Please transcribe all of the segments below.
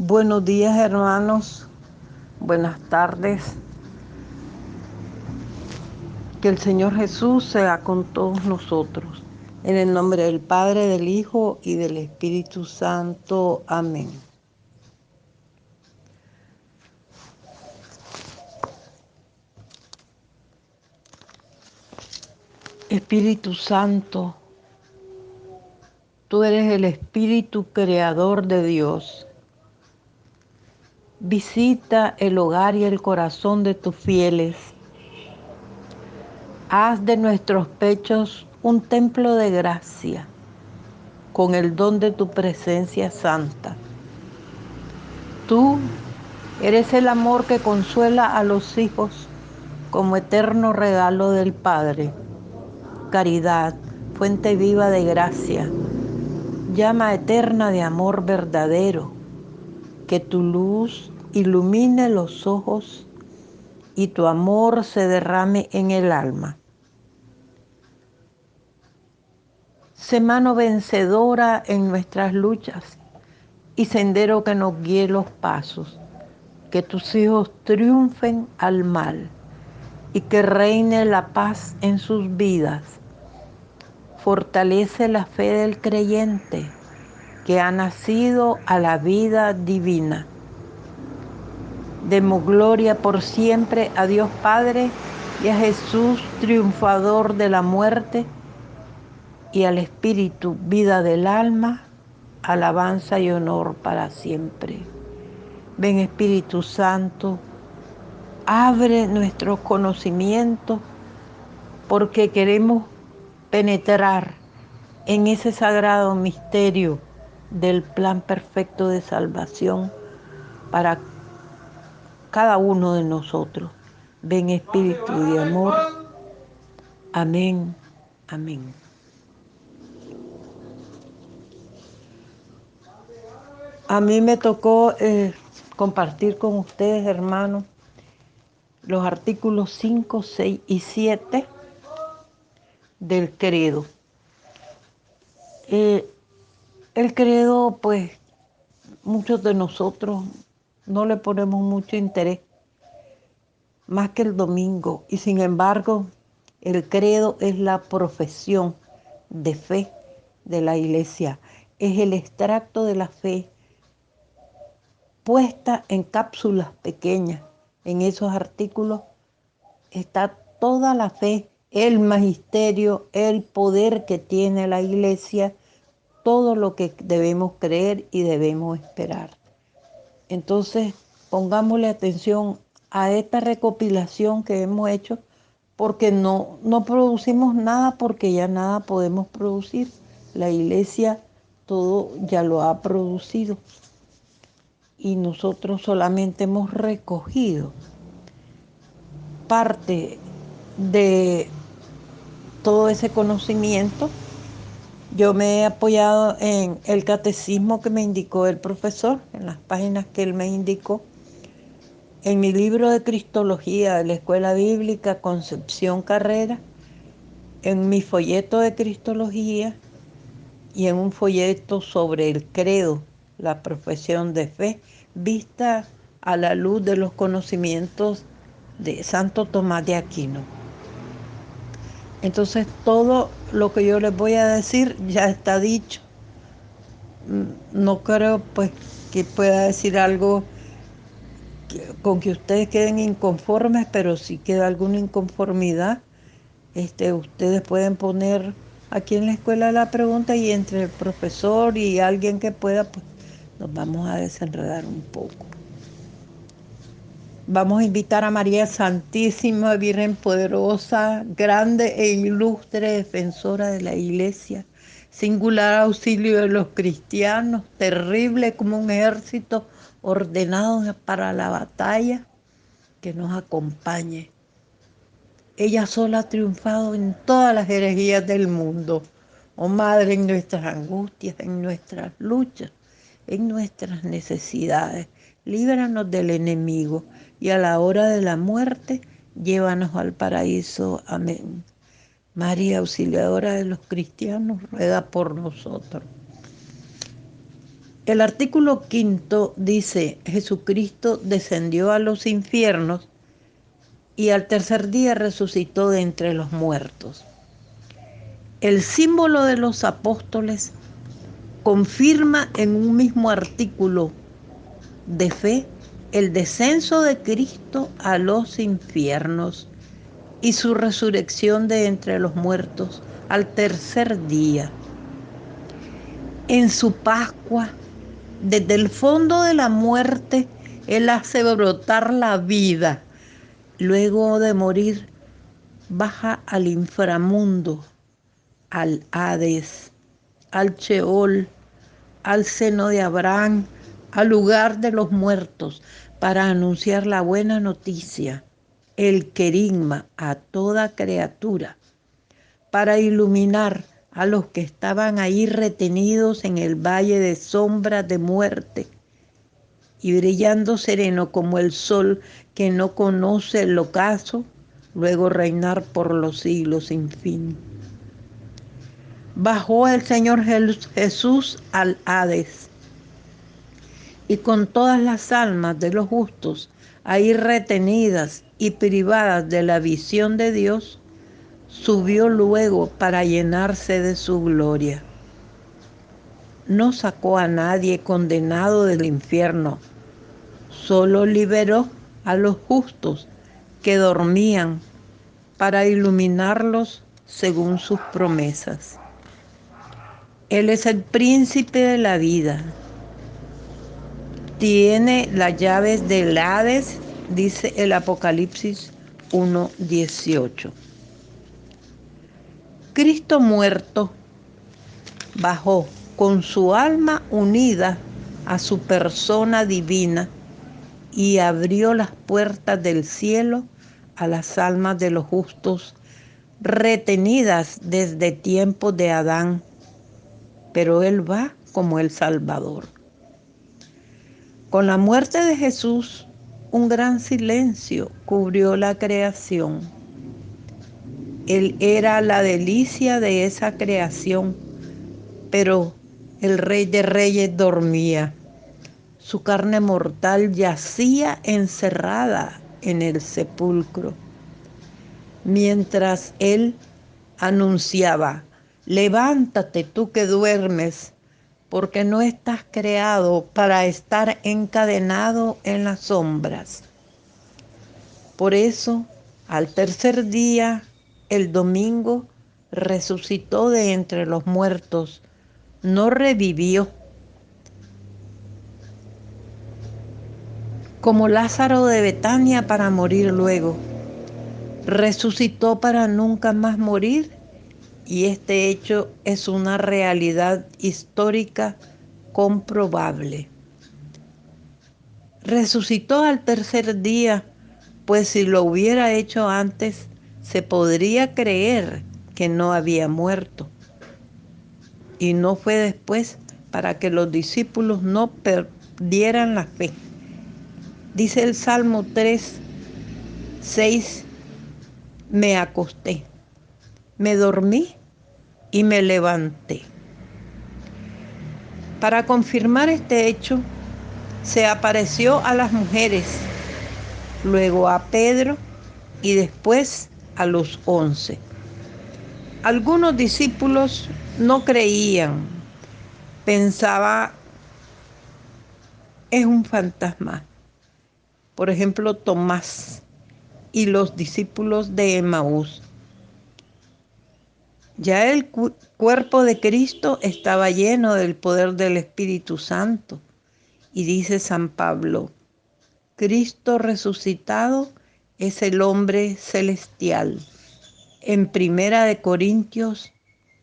Buenos días, hermanos. Buenas tardes. Que el Señor Jesús sea con todos nosotros. En el nombre del Padre, del Hijo y del Espíritu Santo. Amén. Espíritu Santo, tú eres el Espíritu creador de Dios. Visita el hogar y el corazón de tus fieles. Haz de nuestros pechos un templo de gracia, con el don de tu presencia santa. Tú eres el amor que consuela a los hijos como eterno regalo del Padre. Caridad, fuente viva de gracia, llama eterna de amor verdadero, que tu luz ilumine los ojos y tu amor se derrame en el alma. Sé mano vencedora en nuestras luchas y sendero que nos guíe los pasos, que tus hijos triunfen al mal y que reine la paz en sus vidas. Fortalece la fe del creyente que ha nacido a la vida divina. Demos gloria por siempre a Dios Padre y a Jesús, triunfador de la muerte, y al Espíritu, vida del alma, alabanza y honor para siempre. Ven, Espíritu Santo, abre nuestros conocimientos porque queremos penetrar en ese sagrado misterio del plan perfecto de salvación para cada uno de nosotros. Ven, Espíritu de amor. Amén. Amén. A mí me tocó compartir con ustedes, hermanos, los artículos 5, 6 y 7 del credo. El credo, pues, muchos de nosotros no le ponemos mucho interés, más que el domingo, y sin embargo, el credo es la profesión de fe de la iglesia, es el extracto de la fe puesta en cápsulas pequeñas. En esos artículos está toda la fe, el magisterio, el poder que tiene la iglesia, todo lo que debemos creer y debemos esperar. Entonces, pongámosle atención a esta recopilación que hemos hecho, porque no producimos nada, porque ya nada podemos producir. La iglesia todo ya lo ha producido y nosotros solamente hemos recogido parte de todo ese conocimiento. Yo me he apoyado en el catecismo que me indicó el profesor, en las páginas que él me indicó, en mi libro de Cristología de la Escuela Bíblica Concepción Carrera, en mi folleto de Cristología y en un folleto sobre el credo, la profesión de fe, vista a la luz de los conocimientos de Santo Tomás de Aquino. Entonces todo lo que yo les voy a decir ya está dicho. No creo pues que pueda decir algo con que ustedes queden inconformes, pero si queda alguna inconformidad, ustedes pueden poner aquí en la escuela la pregunta y entre el profesor y alguien que pueda, pues nos vamos a desenredar un poco. Vamos a invitar a María Santísima, Virgen poderosa, grande e ilustre defensora de la Iglesia, singular auxilio de los cristianos, terrible como un ejército ordenado para la batalla, que nos acompañe. Ella sola ha triunfado en todas las herejías del mundo. Oh Madre, en nuestras angustias, en nuestras luchas, en nuestras necesidades, líbranos del enemigo y a la hora de la muerte, llévanos al paraíso. Amén. María, auxiliadora de los cristianos, ruega por nosotros. El artículo 5 dice, Jesucristo descendió a los infiernos y al tercer día resucitó de entre los muertos. El símbolo de los apóstoles confirma en un mismo artículo de fe el descenso de Cristo a los infiernos y su resurrección de entre los muertos al tercer día. En su Pascua, desde el fondo de la muerte, Él hace brotar la vida. Luego de morir, baja al inframundo, al Hades, al Sheol, al seno de Abraham, al lugar de los muertos, para anunciar la buena noticia, el querigma a toda criatura, para iluminar a los que estaban ahí retenidos en el valle de sombras de muerte, y brillando sereno como el sol que no conoce el ocaso, luego reinar por los siglos sin fin. Bajó el Señor Jesús al Hades, y con todas las almas de los justos ahí retenidas y privadas de la visión de Dios, subió luego para llenarse de su gloria. No sacó a nadie condenado del infierno, solo liberó a los justos que dormían para iluminarlos según sus promesas. Él es el príncipe de la vida. Tiene las llaves del Hades, dice el Apocalipsis 1:18. Cristo muerto bajó con su alma unida a su persona divina y abrió las puertas del cielo a las almas de los justos retenidas desde tiempos de Adán, pero Él va como el Salvador. Con la muerte de Jesús, un gran silencio cubrió la creación. Él era la delicia de esa creación, pero el Rey de Reyes dormía. Su carne mortal yacía encerrada en el sepulcro, mientras Él anunciaba, levántate tú que duermes, porque no estás creado para estar encadenado en las sombras. Por eso, al tercer día, el domingo, resucitó de entre los muertos, no revivió. Como Lázaro de Betania para morir luego, resucitó para nunca más morir, y este hecho es una realidad histórica comprobable. Resucitó al tercer día, pues si lo hubiera hecho antes, se podría creer que no había muerto. Y no fue después para que los discípulos no perdieran la fe. Dice el Salmo 3:6, me acosté, me dormí y me levanté. Para confirmar este hecho, se apareció a las mujeres, luego a Pedro y después a los 11. Algunos discípulos no creían, pensaba es un fantasma. Por ejemplo, Tomás y los discípulos de Emaús. Ya el cuerpo de Cristo estaba lleno del poder del Espíritu Santo. Y dice San Pablo, Cristo resucitado es el hombre celestial. En 1 Corintios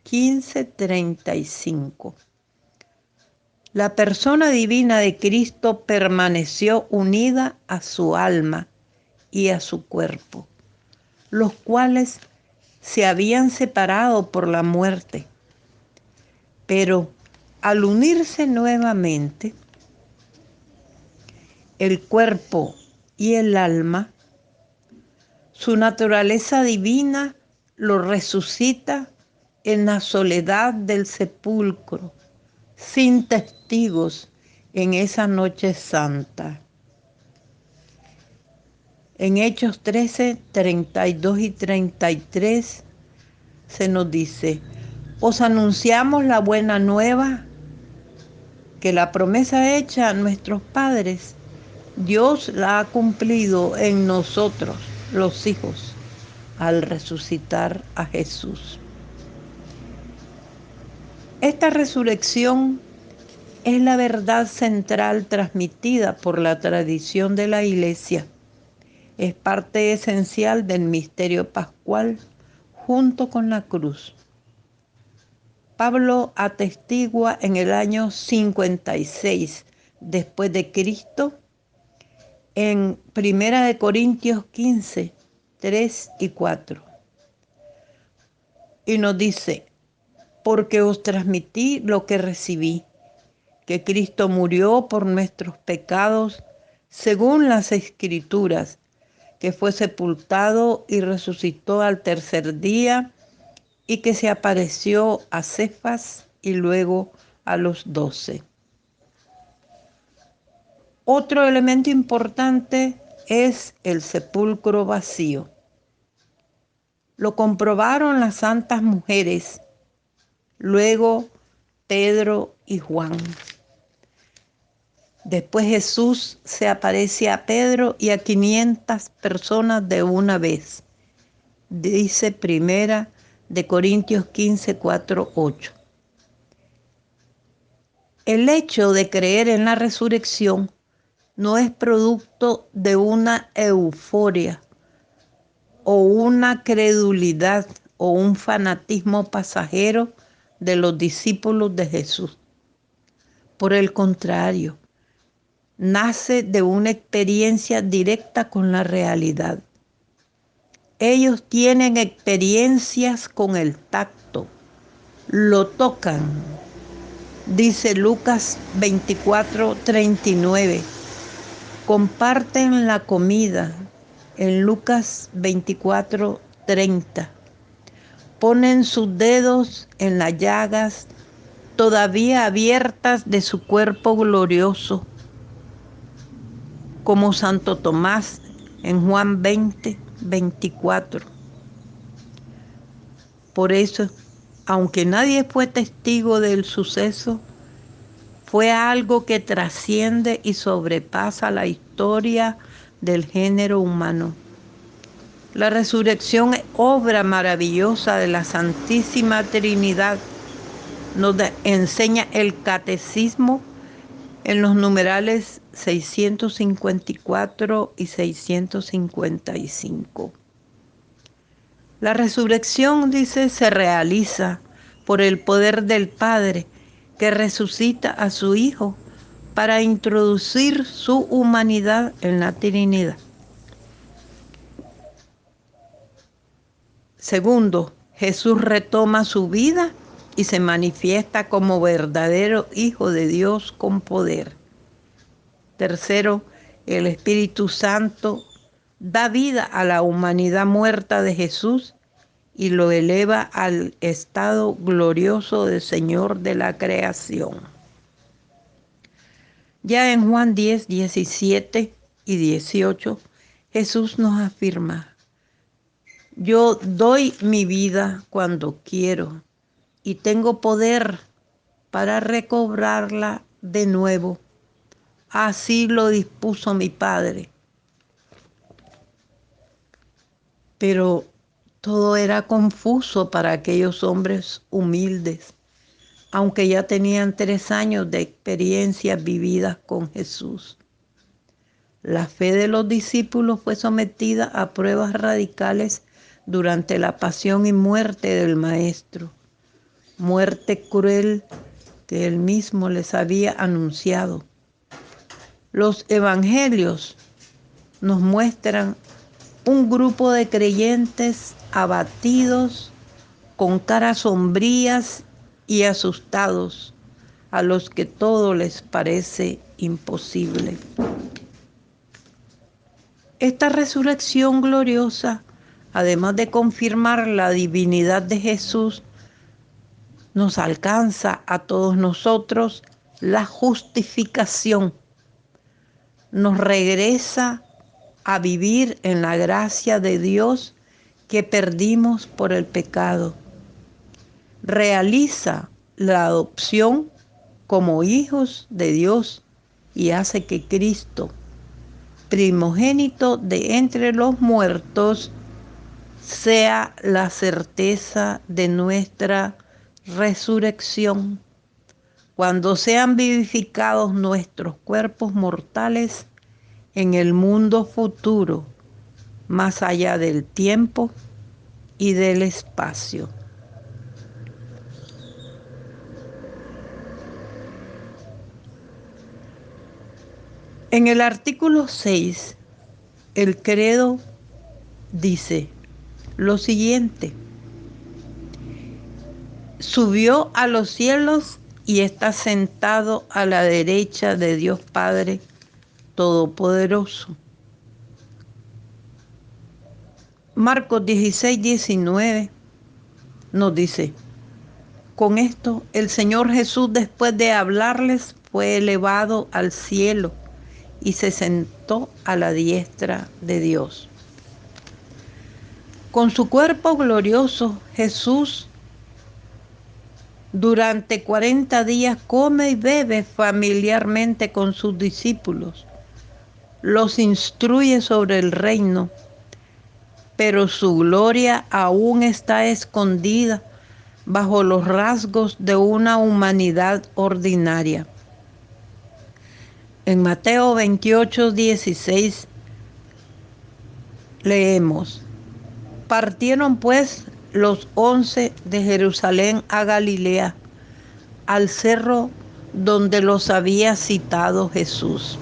15:35. La persona divina de Cristo permaneció unida a su alma y a su cuerpo, los cuales se habían separado por la muerte. Pero al unirse nuevamente, el cuerpo y el alma, su naturaleza divina lo resucita en la soledad del sepulcro, sin testigos, en esa noche santa. En Hechos 13, 32 y 33 se nos dice: os anunciamos la buena nueva, que la promesa hecha a nuestros padres, Dios la ha cumplido en nosotros, los hijos, al resucitar a Jesús. Esta resurrección es la verdad central transmitida por la tradición de la Iglesia. Es parte esencial del misterio pascual junto con la cruz. Pablo atestigua en el año 56 después de Cristo en 1 Corintios 15, 3 y 4. Y nos dice: porque os transmití lo que recibí, que Cristo murió por nuestros pecados según las Escrituras, que fue sepultado y resucitó al tercer día, y que se apareció a Cefas y luego a los 12. Otro elemento importante es el sepulcro vacío. Lo comprobaron las santas mujeres, luego Pedro y Juan. Después Jesús se aparece a Pedro y a 500 personas de una vez. Dice 1 Corintios 15, 4, 8. El hecho de creer en la resurrección no es producto de una euforia o una credulidad o un fanatismo pasajero de los discípulos de Jesús. Por el contrario, nace de una experiencia directa con la realidad. Ellos tienen experiencias con el tacto, lo tocan. Dice Lucas 24, 39. Comparten la comida en Lucas 24, 30. Ponen sus dedos en las llagas todavía abiertas de su cuerpo glorioso, como Santo Tomás en Juan 20, 24. Por eso, aunque nadie fue testigo del suceso, fue algo que trasciende y sobrepasa la historia del género humano. La resurrección es obra maravillosa de la Santísima Trinidad. Nos enseña el Catecismo en los numerales 654 y 655. La resurrección, dice, se realiza por el poder del Padre, que resucita a su Hijo para introducir su humanidad en la Trinidad. Segundo, Jesús retoma su vida y se manifiesta como verdadero Hijo de Dios con poder. Tercero, el Espíritu Santo da vida a la humanidad muerta de Jesús y lo eleva al estado glorioso de Señor de la creación. Ya en Juan 10, 17 y 18, Jesús nos afirma: yo doy mi vida cuando quiero y tengo poder para recobrarla de nuevo. Así lo dispuso mi Padre. Pero todo era confuso para aquellos hombres humildes, aunque ya tenían 3 años de experiencias vividas con Jesús. La fe de los discípulos fue sometida a pruebas radicales durante la pasión y muerte del Maestro, muerte cruel que él mismo les había anunciado. Los evangelios nos muestran un grupo de creyentes abatidos, con caras sombrías y asustados, a los que todo les parece imposible. Esta resurrección gloriosa, además de confirmar la divinidad de Jesús, nos alcanza a todos nosotros la justificación. Nos regresa a vivir en la gracia de Dios que perdimos por el pecado. Realiza la adopción como hijos de Dios y hace que Cristo, primogénito de entre los muertos, sea la certeza de nuestra resurrección. Cuando sean vivificados nuestros cuerpos mortales en el mundo futuro, más allá del tiempo y del espacio. En el artículo 6, el credo dice lo siguiente: subió a los cielos y está sentado a la derecha de Dios Padre Todopoderoso. Marcos 16:19 nos dice: con esto el Señor Jesús, después de hablarles, fue elevado al cielo y se sentó a la diestra de Dios. Con su cuerpo glorioso, Jesús durante 40 días come y bebe familiarmente con sus discípulos. Los instruye sobre el reino, pero su gloria aún está escondida bajo los rasgos de una humanidad ordinaria. En Mateo 28:16 leemos: partieron pues los 11 de Jerusalén a Galilea, al cerro donde los había citado Jesús.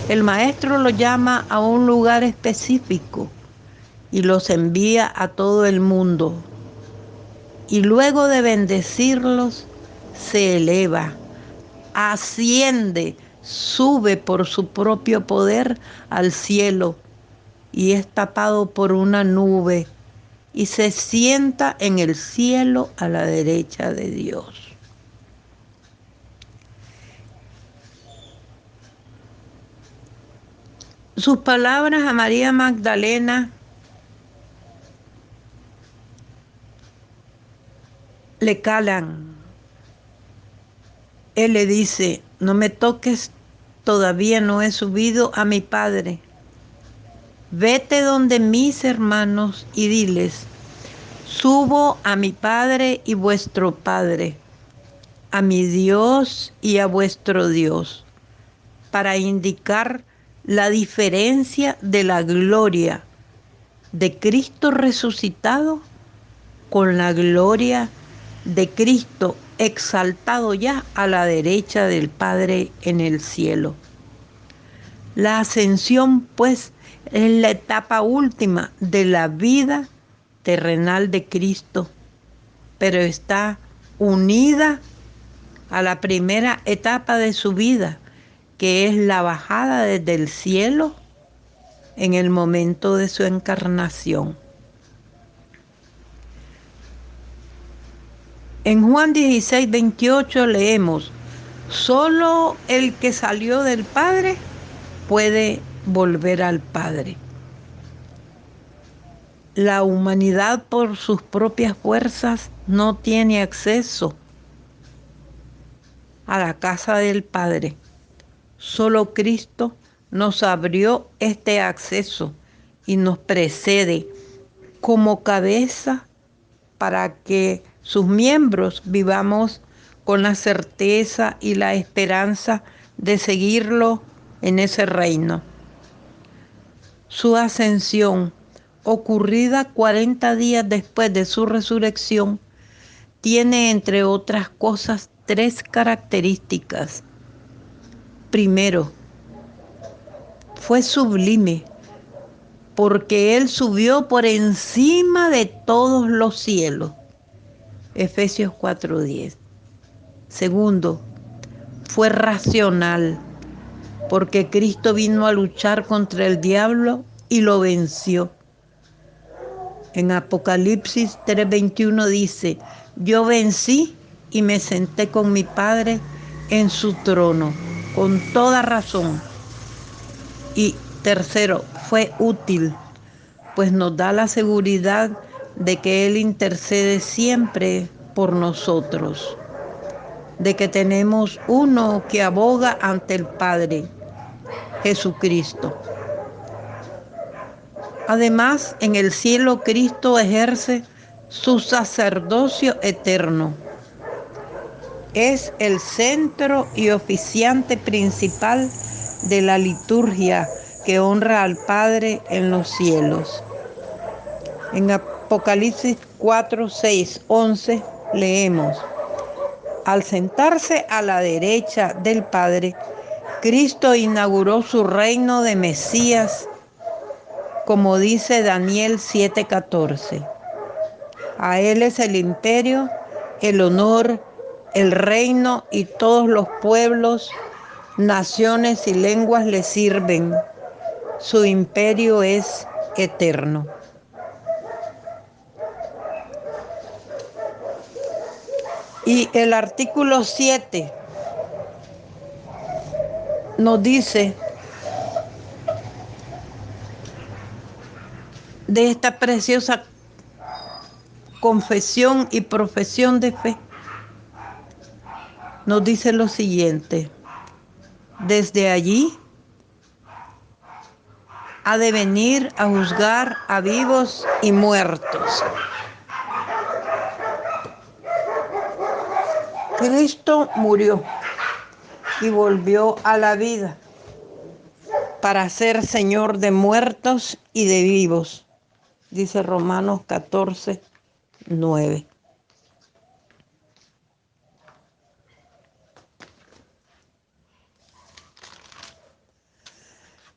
El maestro los llama a un lugar específico y los envía a todo el mundo. Y luego de bendecirlos, se eleva, asciende, sube por su propio poder al cielo y es tapado por una nube y se sienta en el cielo a la derecha de Dios. Sus palabras a María Magdalena le calan. Él le dice: no me toques, todavía no he subido a mi Padre. Vete donde mis hermanos y diles: subo a mi Padre y vuestro Padre, a mi Dios y a vuestro Dios, para indicar la diferencia de la gloria de Cristo resucitado con la gloria de Cristo exaltado ya a la derecha del Padre en el cielo. La ascensión, pues, es la etapa última de la vida terrenal de Cristo, pero está unida a la primera etapa de su vida, que es la bajada desde el cielo en el momento de su encarnación. En Juan 16:28 leemos: solo el que salió del Padre puede volver al Padre. La humanidad por sus propias fuerzas no tiene acceso a la casa del Padre. Solo Cristo nos abrió este acceso y nos precede como cabeza para que sus miembros vivamos con la certeza y la esperanza de seguirlo en ese reino. Su ascensión, ocurrida 40 días después de su resurrección, tiene, entre otras cosas, 3 características. Primero, fue sublime, porque Él subió por encima de todos los cielos. Efesios 4:10. Segundo, fue racional, porque Cristo vino a luchar contra el diablo y lo venció. En Apocalipsis 3:21 dice: yo vencí y me senté con mi Padre en su trono, con toda razón. Y tercero, fue útil, pues nos da la seguridad de que Él intercede siempre por nosotros, de que tenemos uno que aboga ante el Padre, Jesucristo. Además, en el cielo Cristo ejerce su sacerdocio eterno. Es el centro y oficiante principal de la liturgia que honra al Padre en los cielos. En Apocalipsis 4, 6, 11 leemos: al sentarse a la derecha del Padre, Cristo inauguró su reino de Mesías, como dice Daniel 7:14. A Él es el imperio, el honor, el reino, y todos los pueblos, naciones y lenguas le sirven. Su imperio es eterno. Y el artículo 7 nos dice de esta preciosa confesión y profesión de fe, nos dice lo siguiente: desde allí ha de venir a juzgar a vivos y muertos. Cristo murió y volvió a la vida para ser Señor de muertos y de vivos, dice Romanos 14, 9.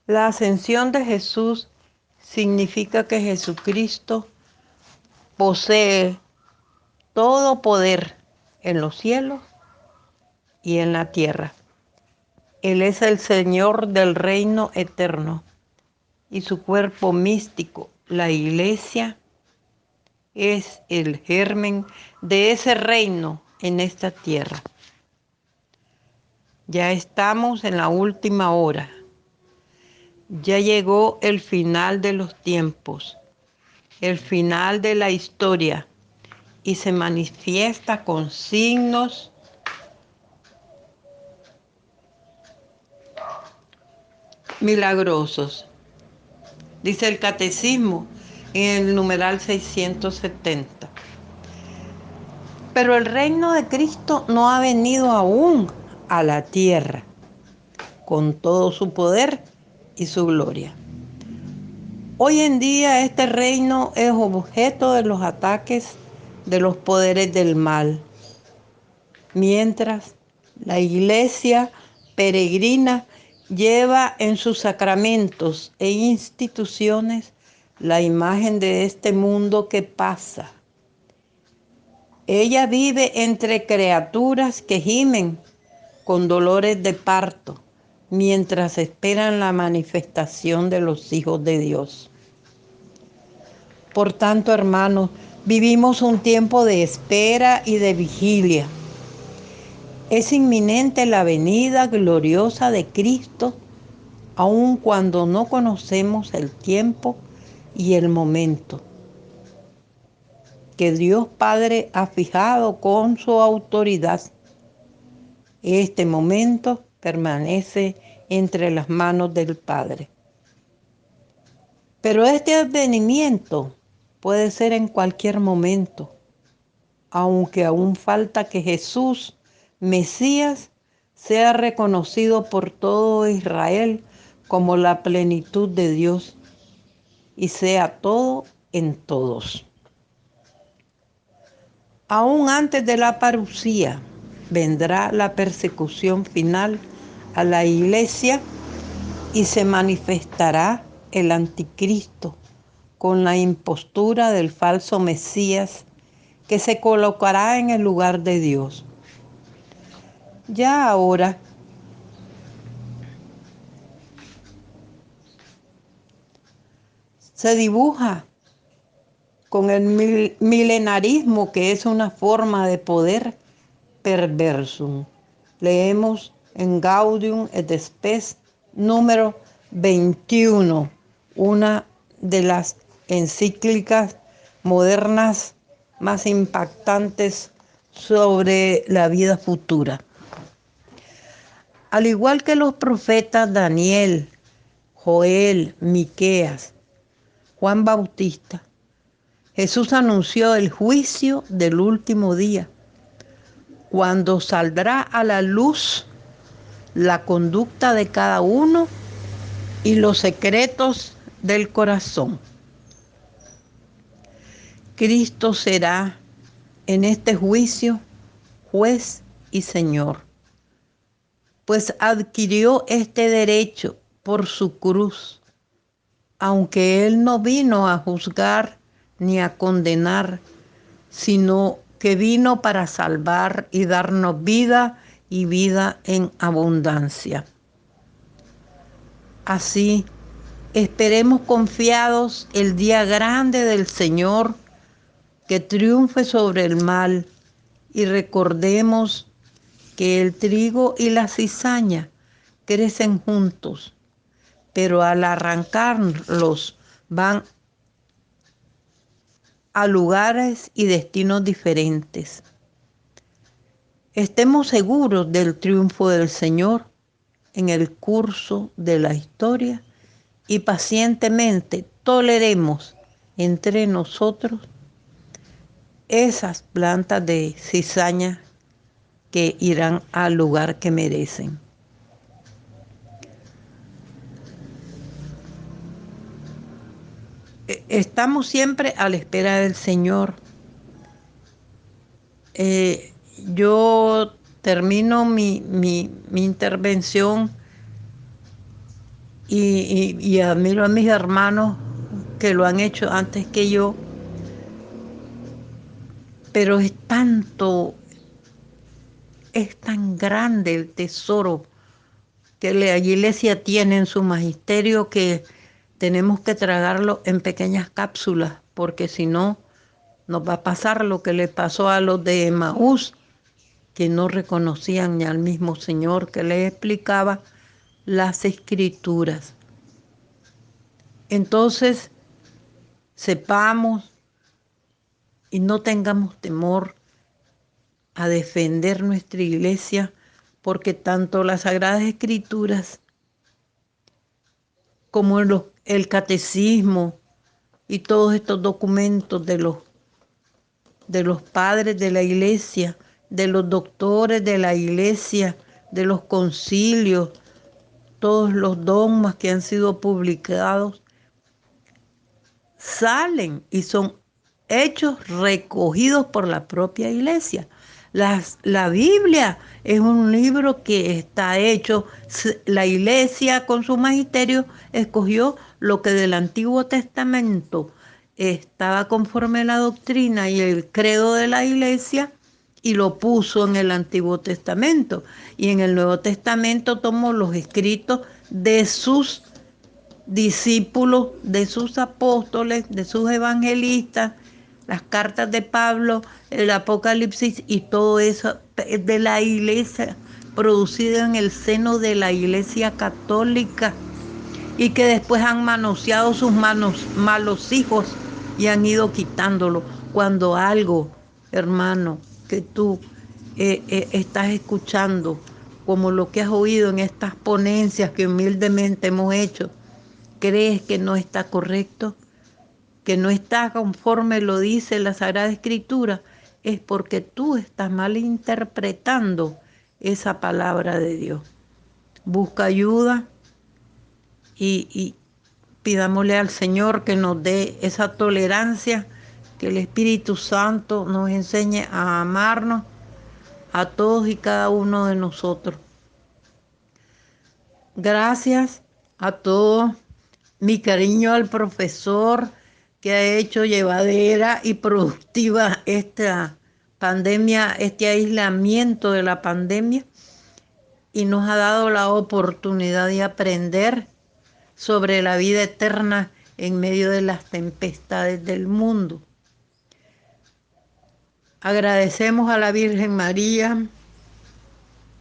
La ascensión de Jesús significa que Jesucristo posee todo poder en los cielos y en la tierra. Él es el Señor del reino eterno y su cuerpo místico, la Iglesia, es el germen de ese reino en esta tierra. Ya estamos en la última hora. Ya llegó el final de los tiempos, el final de la historia, y se manifiesta con signos milagrosos. Dice el Catecismo en el numeral 670. Pero el reino de Cristo no ha venido aún a la tierra con todo su poder y su gloria. Hoy en día este reino es objeto de los ataques de los poderes del mal, mientras la Iglesia peregrina lleva en sus sacramentos e instituciones la imagen de este mundo que pasa. Ella vive entre criaturas que gimen con dolores de parto, mientras esperan la manifestación de los hijos de Dios. Por tanto, hermanos, vivimos un tiempo de espera y de vigilia. Es inminente la venida gloriosa de Cristo, aun cuando no conocemos el tiempo y el momento que Dios Padre ha fijado con su autoridad. Este momento permanece entre las manos del Padre. Pero este advenimiento puede ser en cualquier momento, aunque aún falta que Jesús, Mesías, sea reconocido por todo Israel como la plenitud de Dios y sea todo en todos. Aún antes de la parucía vendrá la persecución final a la Iglesia y se manifestará el anticristo con la impostura del falso Mesías que se colocará en el lugar de Dios. Ya ahora se dibuja con el milenarismo, que es una forma de poder perversum. Leemos en Gaudium et Spes número 21, una de las encíclicas modernas más impactantes sobre la vida futura. Al igual que los profetas Daniel, Joel, Miqueas, Juan Bautista, Jesús anunció el juicio del último día, cuando saldrá a la luz la conducta de cada uno y los secretos del corazón. Cristo será en este juicio juez y señor, pues adquirió este derecho por su cruz, aunque Él no vino a juzgar ni a condenar, sino que vino para salvar y darnos vida y vida en abundancia. Así, esperemos confiados el día grande del Señor, que triunfe sobre el mal, y recordemos que el trigo y la cizaña crecen juntos, pero al arrancarlos van a lugares y destinos diferentes. Estemos seguros del triunfo del Señor en el curso de la historia y pacientemente toleremos entre nosotros esas plantas de cizaña que irán al lugar que merecen. Estamos siempre a la espera del Señor. Yo termino mi intervención y admiro a mis hermanos que lo han hecho antes que yo, pero es tan grande el tesoro que la iglesia tiene en su magisterio que tenemos que tragarlo en pequeñas cápsulas, porque si no, nos va a pasar lo que le pasó a los de Emaús, que no reconocían ni al mismo Señor que les explicaba las Escrituras. Entonces, sepamos y no tengamos temor a defender nuestra iglesia, porque tanto las Sagradas Escrituras como el catecismo y todos estos documentos de los padres de la iglesia, de los doctores de la iglesia, de los concilios, todos los dogmas que han sido publicados, salen y son hechos recogidos por la propia iglesia. La Biblia es un libro que está hecho, la iglesia con su magisterio escogió lo que del Antiguo Testamento estaba conforme a la doctrina y el credo de la iglesia y lo puso en el Antiguo Testamento. Y en el Nuevo Testamento tomó los escritos de sus discípulos, de sus apóstoles, de sus evangelistas, las cartas de Pablo, el Apocalipsis y todo eso de la iglesia, producido en el seno de la iglesia católica y que después han manoseado sus malos hijos y han ido quitándolo. Cuando algo, hermano, que tú estás escuchando, como lo que has oído en estas ponencias que humildemente hemos hecho, crees que no está correcto, que no está conforme lo dice la Sagrada Escritura, es porque tú estás malinterpretando esa palabra de Dios. Busca ayuda y pidámosle al Señor que nos dé esa tolerancia, que el Espíritu Santo nos enseñe a amarnos a todos y cada uno de nosotros. Gracias a todos. Mi cariño al profesor que ha hecho llevadera y productiva esta pandemia, este aislamiento de la pandemia, y nos ha dado la oportunidad de aprender sobre la vida eterna en medio de las tempestades del mundo. Agradecemos a la Virgen María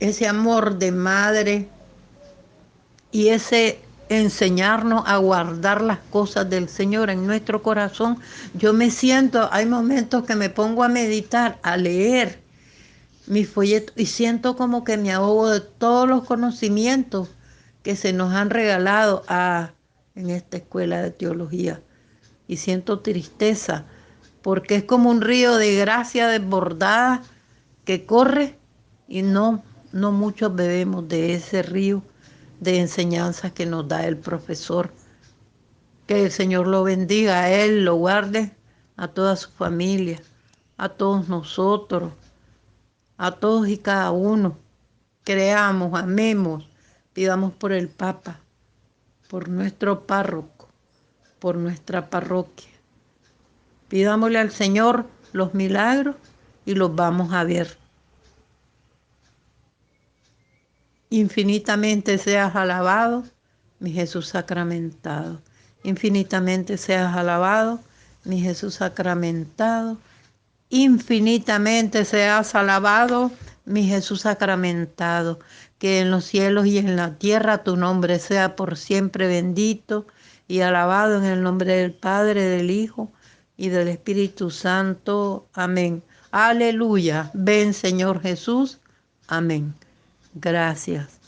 ese amor de madre y ese enseñarnos a guardar las cosas del Señor en nuestro corazón. Yo me siento, hay momentos que me pongo a meditar, a leer mi folleto y siento como que me ahogo de todos los conocimientos que se nos han regalado en esta escuela de teología. Y siento tristeza porque es como un río de gracia desbordada que corre y no muchos bebemos de ese río de enseñanzas que nos da el profesor. Que el Señor lo bendiga a él, lo guarde, a toda su familia, a todos nosotros, a todos y cada uno. Creamos, amemos, pidamos por el Papa, por nuestro párroco, por nuestra parroquia. Pidámosle al Señor los milagros y los vamos a ver. Infinitamente seas alabado, mi Jesús sacramentado. Infinitamente seas alabado, mi Jesús sacramentado. Infinitamente seas alabado, mi Jesús sacramentado. Que en los cielos y en la tierra tu nombre sea por siempre bendito y alabado en el nombre del Padre, del Hijo y del Espíritu Santo. Amén. Aleluya. Ven, Señor Jesús. Amén. Gracias.